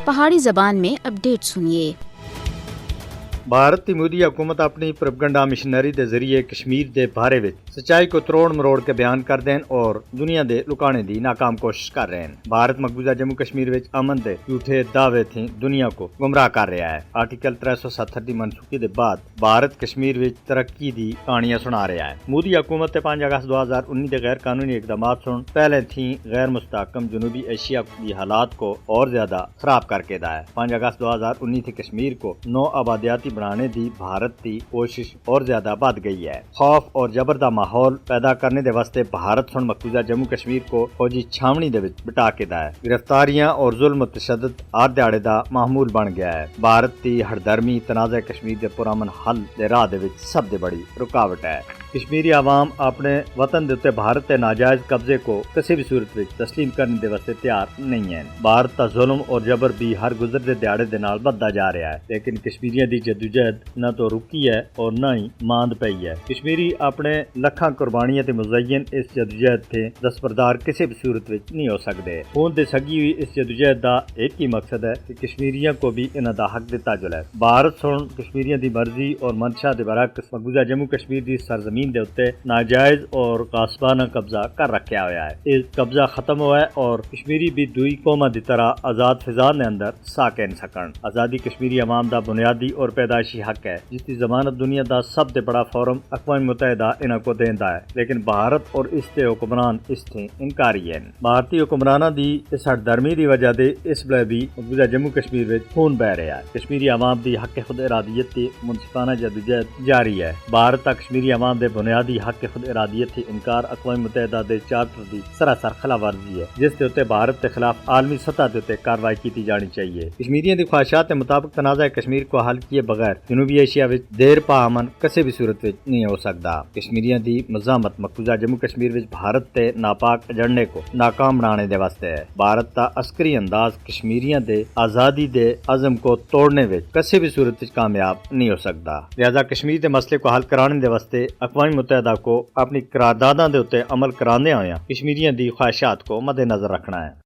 پہاڑی زبان میں اپڈیٹ سنیے۔ بھارت کی مودی حکومت اپنی پروپیگنڈا مشنری کے ذریعے کشمیر کے بارے میں سچائی کو تروڑ مروڑ کے بیان کر دین اور دنیا دے لکانے دی ناکام کوشش کر رہے ہیں۔ بھارت مقبوضہ جموں کشمیر وچ امن دے جھوٹے دعوے تھی دنیا کو گمراہ کر رہا ہے۔ آرٹیکل 370 دی منسوخی دے بعد بھارت کشمیر وچ ترقی دی کہانیاں سنا رہا ہے۔ مودی حکومت 5 اگست 2019 کے غیر قانونی اقدامات سن پہلے تھی غیر مستحکم جنوبی ایشیا کی حالات کو اور زیادہ خراب کر کے دا ہے۔ 5 اگست 2019 تھی کشمیر کو نو آبادیاتی بنانے دی بھارت کی کوشش اور زیادہ بڑھ گئی ہے۔ خوف اور جبر دا ماحول پیدا کرنے دے واسطے بھارت ہن مقبوضہ جموں کشمیر کو فوجی چھاونی دے وچ بٹا کے دا ہے۔ گرفتاریاں اور ظلم و تشدد ہر دیہڑے دا معمول بن گیا ہے۔ بھارت کی ہردرمی تنازع کشمیر دے پرامن حل دے راہ دے وچ سب دے بڑی رکاوٹ ہے۔ کشمیری عوام اپنے وطن دے تے بھارت کے ناجائز قبضے کو کسی بھی صورت وچ تسلیم کرنے دے واسطے تیار نہیں ہیں۔ بھارت کا ظلم اور جبر بھی ہر گزرتے دیہڑے دے نال بڑھدا جا رہا ہے، لیکن کشمیریاں دی جدوجہد نہ تو رکی ہے اور نہ ہی ماند پئی ہے۔ کشمیری اپنے لکھاں قربانیاں تے مزین اس جدوجہد تے دستبردار کسی بھی صورت وچ نہیں ہو سکدے۔ خون دے سگی ہوئی اس جدوجہد دا ایک ہی مقصد ہے کہ کشمیریاں کو بھی انہاں دا حق دتا جلے۔ بھارت ہن کشمیریاں دی مرضی اور منشا دے برعکس مقبوضہ جموں کشمیر دی سرزمین دے اتے ناجائز اور غاصبانہ قبضہ کر رکھا ہوا ہے۔ یہ قبضہ ختم ہوا ہے اور کشمیری بھی دوئی قوماں دی طرح آزاد فضا دے اندر سا کہن سکن۔ آزادی کشمیری عوام دا بنیادی اور پیدائشی حق ہے، جس کی ضمانت دنیا دا سب سے بڑا فورم اقوام متحدہ انہاں کو دیندا ہے، لیکن بھارت اور اس کے حکمران اس سے انکاری ہیں۔ بھارتی حکمراناں دی اس ہردرمی دی وجہ دے اس بلے بھی مقبوضہ جموں کشمیر وچ خون بہ رہا ہے۔ کشمیری عوام دی حق خود ارادیت کی منصفانہ جدوجہد جاری ہے۔ بھارت تا کشمیری عوام دے بنیادی حق خود ارادیت کی انکار اقوام متحدہ دے چارٹر دی سراسر خلاف ورزی ہے، جس کے اتنے بھارت کے خلاف عالمی سطح کے اتنے کارروائی کی جانی چاہیے۔ کشمیریوں کی خواہشات کے مطابق تنازع کشمیر کو حل کیے بغیر جنوبی ایشیا وچ دیر پا امن کسی بھی صورت وچ نہیں ہو سکتا۔ کشمیریوں دی مزاحمت مقبوضہ جموں کشمیر وچ بھارت تے ناپاک اجنڈے کو ناکام بنانے دے واسطے ہے۔ بھارت کا عسکری انداز کشمیریوں دے آزادی دے عزم کو توڑنے وچ کسی بھی صورت وچ کامیاب نہیں ہو سکتا۔ لہذا کشمیر دے مسئلے کو حل کرانے دے واسطے اقوام متحدہ کو اپنی قرارداداں دے اوتے عمل کراندے ہوئے کشمیریوں دی خواہشات کو مد نظر رکھنا ہے۔